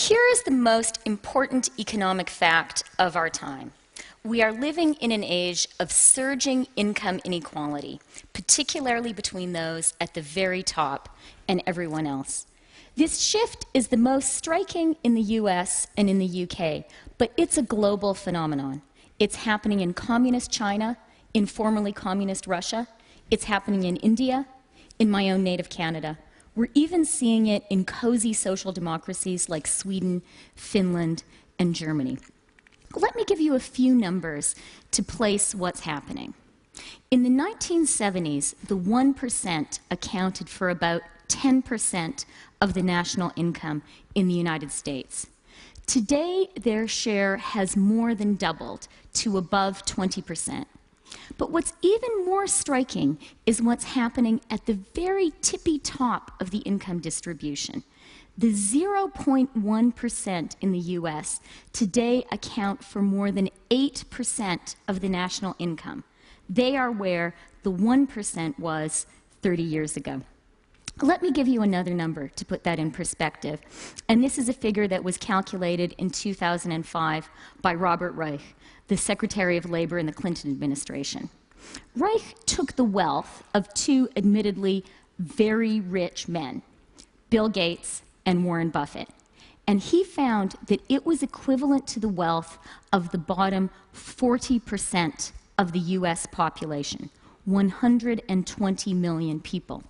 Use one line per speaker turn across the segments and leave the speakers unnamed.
Here is the most important economic fact of our time. We are living in an age of surging income inequality, particularly between those at the very top and everyone else. This shift is the most striking in the US and in the UK, but it's a global phenomenon. It's happening in communist China, in formerly communist Russia. It's happening in India, in my own native Canada. We're even seeing it in cozy social democracies like Sweden, Finland, and Germany. Let me give you a few numbers to place what's happening. In the 1970s, the 1% accounted for about 10% of the national income in the United States. Today, their share has more than doubled to above 20%. But what's even more striking is what's happening at the very tippy top of the income distribution. The 0.1% in the US today account for more than 8% of the national income. They are where the 1% was 30 years ago. Let me give you another number to put that in perspective. And this is a figure that was calculated in 2005 by Robert Reich, the Secretary of Labor in the Clinton administration. Reich took the wealth of two admittedly very rich men, Bill Gates and Warren Buffett, and he found that it was equivalent to the wealth of the bottom 40% of the US population, 120 million people.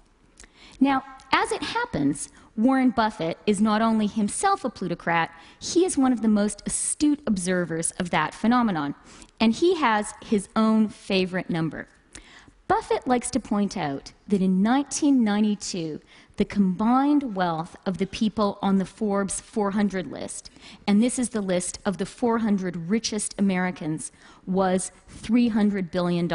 Now, as it happens, Warren Buffett is not only himself a plutocrat, he is one of the most astute observers of that phenomenon, and he has his own favorite number. Buffett likes to point out that in 1992, the combined wealth of the people on the Forbes 400 list, and this is the list of the 400 richest Americans, was $300 billion.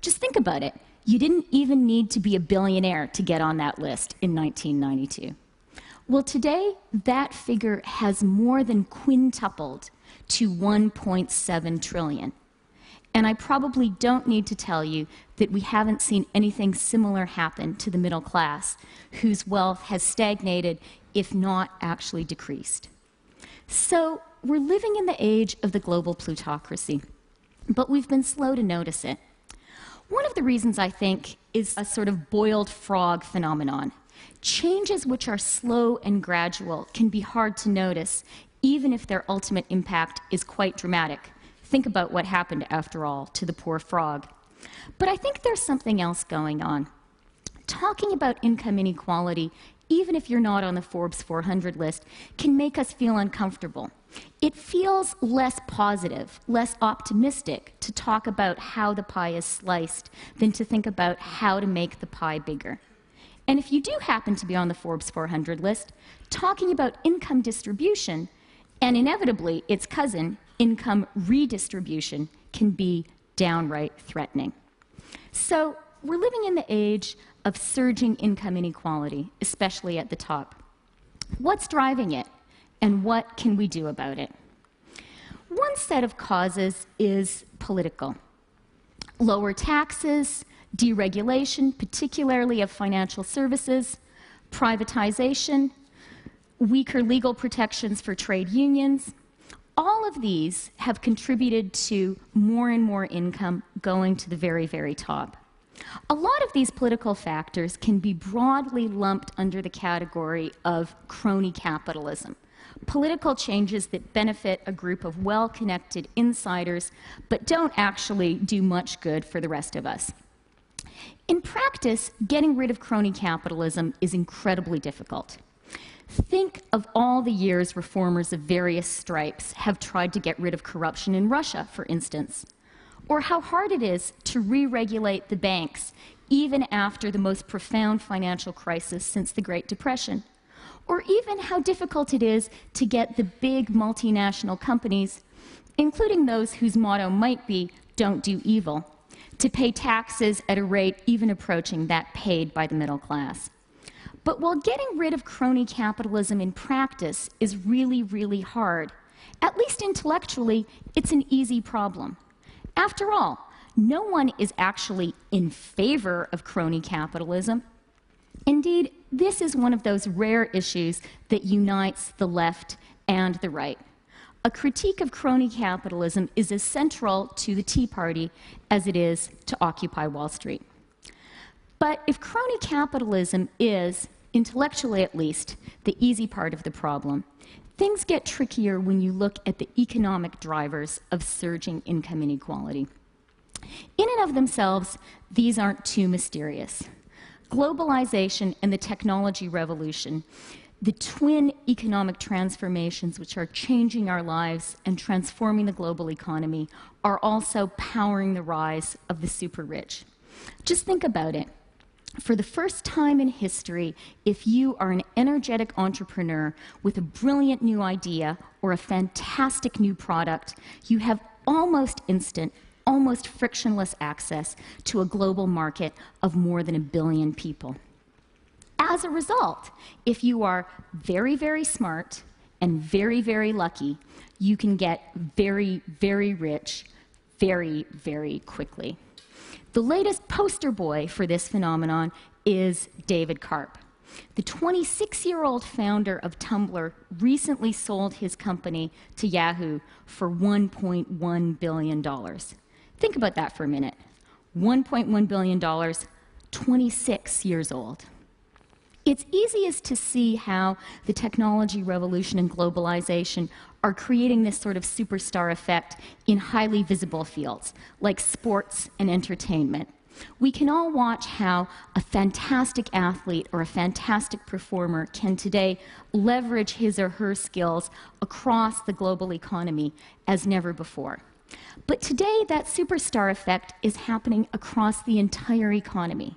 Just think about it. You didn't even need to be a billionaire to get on that list in 1992. Well, today, that figure has more than quintupled to 1.7 trillion. And I probably don't need to tell you that we haven't seen anything similar happen to the middle class, whose wealth has stagnated, if not actually decreased. So we're living in the age of the global plutocracy, but we've been slow to notice it. One of the reasons, I think, is a sort of boiled frog phenomenon. Changes which are slow and gradual can be hard to notice, even if their ultimate impact is quite dramatic. Think about what happened, after all, to the poor frog. But I think there's something else going on. Talking about income inequality, even if you're not on the Forbes 400 list, can make us feel uncomfortable. It feels less positive, less optimistic to talk about how the pie is sliced than to think about how to make the pie bigger. And if you do happen to be on the Forbes 400 list, talking about income distribution, and inevitably its cousin, income redistribution, can be downright threatening. So we're living in the age of surging income inequality, especially at the top. What's driving it, and what can we do about it? One set of causes is political. Lower taxes, deregulation, particularly of financial services, privatization, weaker legal protections for trade unions. All of these have contributed to more and more income going to the very, very top. A lot of these political factors can be broadly lumped under the category of crony capitalism. Political changes that benefit a group of well-connected insiders, but don't actually do much good for the rest of us. In practice, getting rid of crony capitalism is incredibly difficult. Think of all the years reformers of various stripes have tried to get rid of corruption in Russia, for instance, or how hard it is to re-regulate the banks even after the most profound financial crisis since the Great Depression, or even how difficult it is to get the big multinational companies, including those whose motto might be, "Don't do evil," to pay taxes at a rate even approaching that paid by the middle class. But while getting rid of crony capitalism in practice is really, really hard, at least intellectually, it's an easy problem. After all, no one is actually in favor of crony capitalism. Indeed, this is one of those rare issues that unites the left and the right. A critique of crony capitalism is as central to the Tea Party as it is to Occupy Wall Street. But if crony capitalism is, intellectually at least, the easy part of the problem, things get trickier when you look at the economic drivers of surging income inequality. In and of themselves, these aren't too mysterious. Globalization and the technology revolution, the twin economic transformations which are changing our lives and transforming the global economy, are also powering the rise of the super rich. Just think about it. For the first time in history, if you are an energetic entrepreneur with a brilliant new idea or a fantastic new product, you have almost instant, almost frictionless access to a global market of more than 1 billion people. As a result, if you are very, very smart and very, very lucky, you can get very, very rich very, very quickly. The latest poster boy for this phenomenon is David Karp. The 26-year-old founder of Tumblr recently sold his company to Yahoo for $1.1 billion. Think about that for a minute. $1.1 billion, 26 years old. It's easiest to see how the technology revolution and globalization are creating this sort of superstar effect in highly visible fields, like sports and entertainment. We can all watch how a fantastic athlete or a fantastic performer can today leverage his or her skills across the global economy as never before. But today, that superstar effect is happening across the entire economy.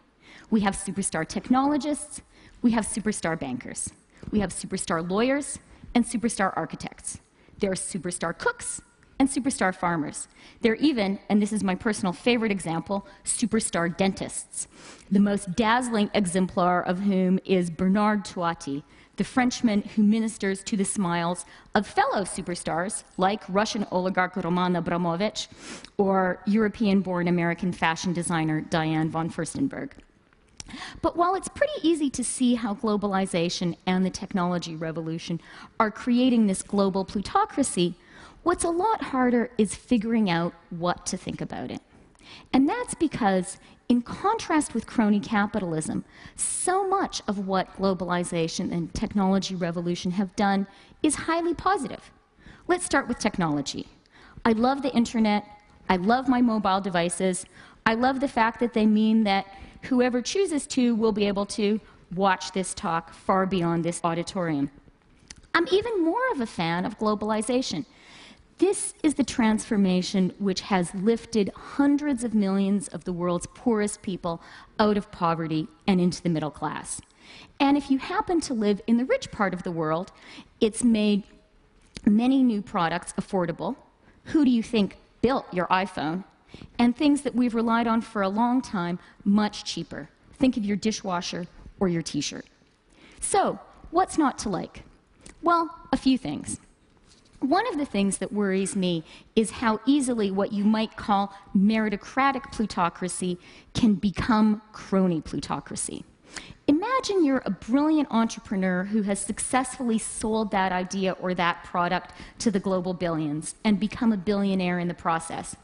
We have superstar technologists, we have superstar bankers, we have superstar lawyers and superstar architects. There are superstar cooks and superstar farmers. There are even, and this is my personal favorite example, superstar dentists, the most dazzling exemplar of whom is Bernard Toiti, the Frenchman who ministers to the smiles of fellow superstars like Russian oligarch Roman Abramovich or European-born American fashion designer Diane von Furstenberg. But while it's pretty easy to see how globalization and the technology revolution are creating this global plutocracy, what's a lot harder is figuring out what to think about it. And that's because, in contrast with crony capitalism, so much of what globalization and technology revolution have done is highly positive. Let's start with technology. I love the internet. I love my mobile devices. I love the fact that they mean that whoever chooses to will be able to watch this talk far beyond this auditorium. I'm even more of a fan of globalization. This is the transformation which has lifted hundreds of millions of the world's poorest people out of poverty and into the middle class. And if you happen to live in the rich part of the world, it's made many new products affordable. Who do you think built your iPhone? And things that we've relied on for a long time, much cheaper. Think of your dishwasher or your t-shirt. So, what's not to like? Well, a few things. One of the things that worries me is how easily what you might call meritocratic plutocracy can become crony plutocracy. Imagine you're a brilliant entrepreneur who has successfully sold that idea or that product to the global billions and become a billionaire in the process.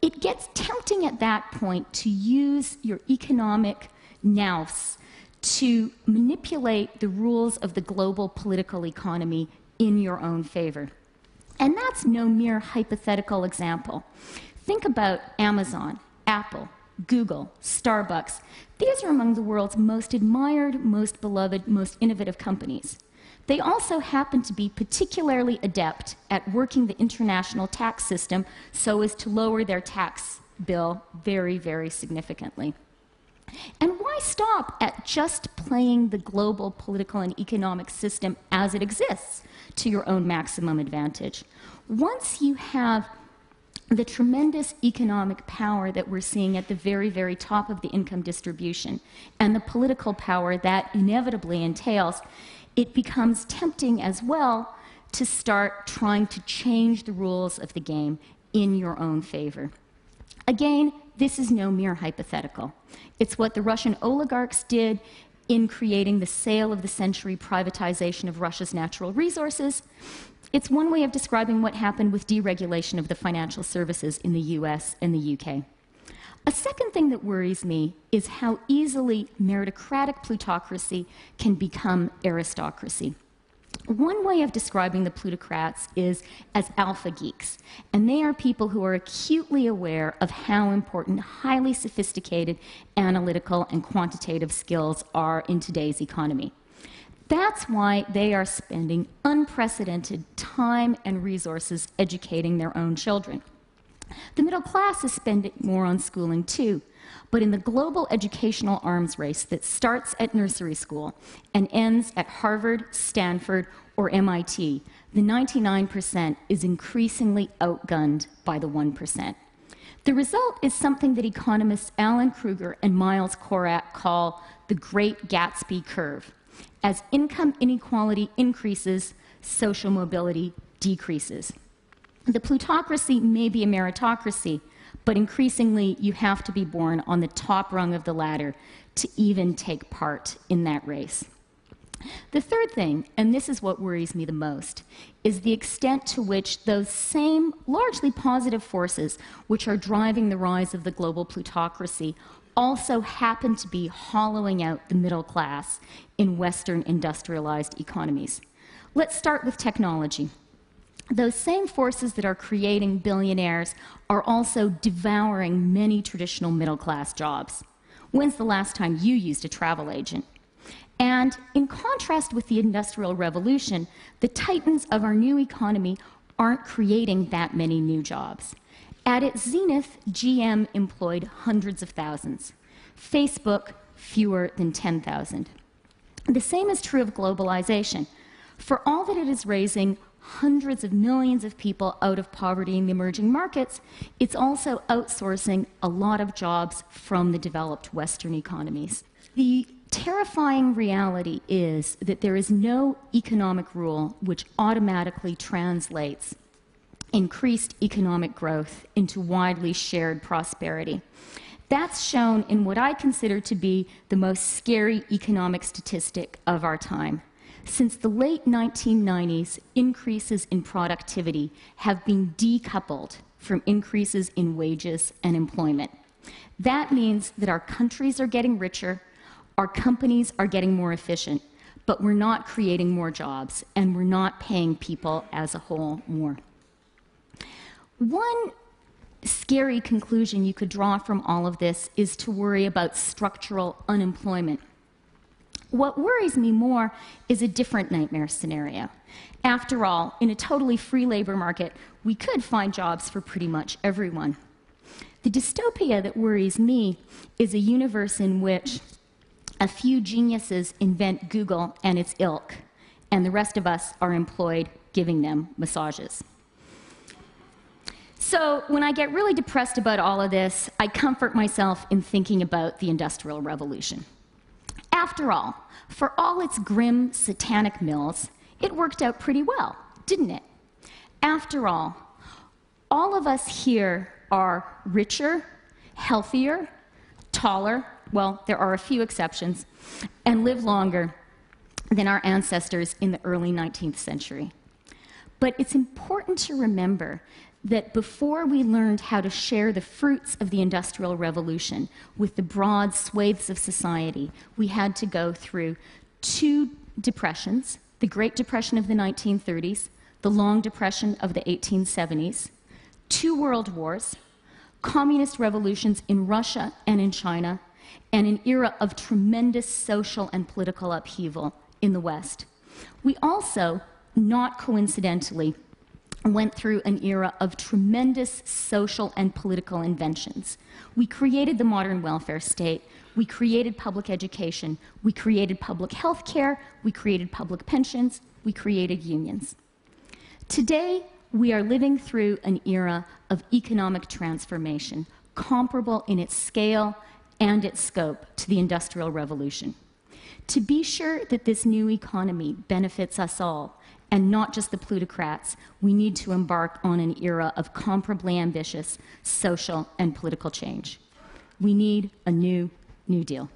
It gets tempting at that point to use your economic nous to manipulate the rules of the global political economy in your own favor. And that's no mere hypothetical example. Think about Amazon, Apple, Google, Starbucks. These are among the world's most admired, most beloved, most innovative companies. They also happen to be particularly adept at working the international tax system so as to lower their tax bill very, very significantly. And why stop at just playing the global political and economic system as it exists to your own maximum advantage? Once you have the tremendous economic power that we're seeing at the very, very top of the income distribution and the political power that inevitably entails, it becomes tempting as well to start trying to change the rules of the game in your own favor. Again, this is no mere hypothetical. It's what the Russian oligarchs did in creating the sale of the century privatization of Russia's natural resources. It's one way of describing what happened with deregulation of the financial services in the US and the UK. A second thing that worries me is how easily meritocratic plutocracy can become aristocracy. One way of describing the plutocrats is as alpha geeks, and they are people who are acutely aware of how important highly sophisticated analytical and quantitative skills are in today's economy. That's why they are spending unprecedented time and resources educating their own children. The middle class is spending more on schooling too, but in the global educational arms race that starts at nursery school and ends at Harvard, Stanford, or MIT, the 99% is increasingly outgunned by the 1%. The result is something that economists Alan Kruger and Miles Korak call the Great Gatsby curve. As income inequality increases, social mobility decreases. The plutocracy may be a meritocracy, but increasingly you have to be born on the top rung of the ladder to even take part in that race. The third thing, and this is what worries me the most, is the extent to which those same largely positive forces which are driving the rise of the global plutocracy also happen to be hollowing out the middle class in Western industrialized economies. Let's start with technology. Those same forces that are creating billionaires are also devouring many traditional middle-class jobs. When's the last time you used a travel agent? And in contrast with the Industrial Revolution, the titans of our new economy aren't creating that many new jobs. At its zenith, GM employed hundreds of thousands. Facebook, fewer than 10,000. The same is true of globalization. For all that it is raising hundreds of millions of people out of poverty in the emerging markets, it's also outsourcing a lot of jobs from the developed Western economies. The terrifying reality is that there is no economic rule which automatically translates increased economic growth into widely shared prosperity. That's shown in what I consider to be the most scary economic statistic of our time. Since the late 1990s, increases in productivity have been decoupled from increases in wages and employment. That means that our countries are getting richer, our companies are getting more efficient, but we're not creating more jobs, and we're not paying people as a whole more. One scary conclusion you could draw from all of this is to worry about structural unemployment. What worries me more is a different nightmare scenario. After all, in a totally free labor market, we could find jobs for pretty much everyone. The dystopia that worries me is a universe in which a few geniuses invent Google and its ilk, and the rest of us are employed giving them massages. So when I get really depressed about all of this, I comfort myself in thinking about the Industrial Revolution. After all, for all its grim, satanic mills, it worked out pretty well, didn't it? After all of us here are richer, healthier, taller, well, there are a few exceptions, and live longer than our ancestors in the early 19th century. But it's important to remember that before we learned how to share the fruits of the Industrial Revolution with the broad swathes of society, we had to go through two depressions, the Great Depression of the 1930s, the Long Depression of the 1870s, two world wars, communist revolutions in Russia and in China, and an era of tremendous social and political upheaval in the West. We also, not coincidentally, went through an era of tremendous social and political inventions. We created the modern welfare state, we created public education, we created public health care, we created public pensions, we created unions. Today, we are living through an era of economic transformation, comparable in its scale and its scope to the Industrial Revolution. To be sure that this new economy benefits us all, and not just the plutocrats, we need to embark on an era of comparably ambitious social and political change. We need a New Deal.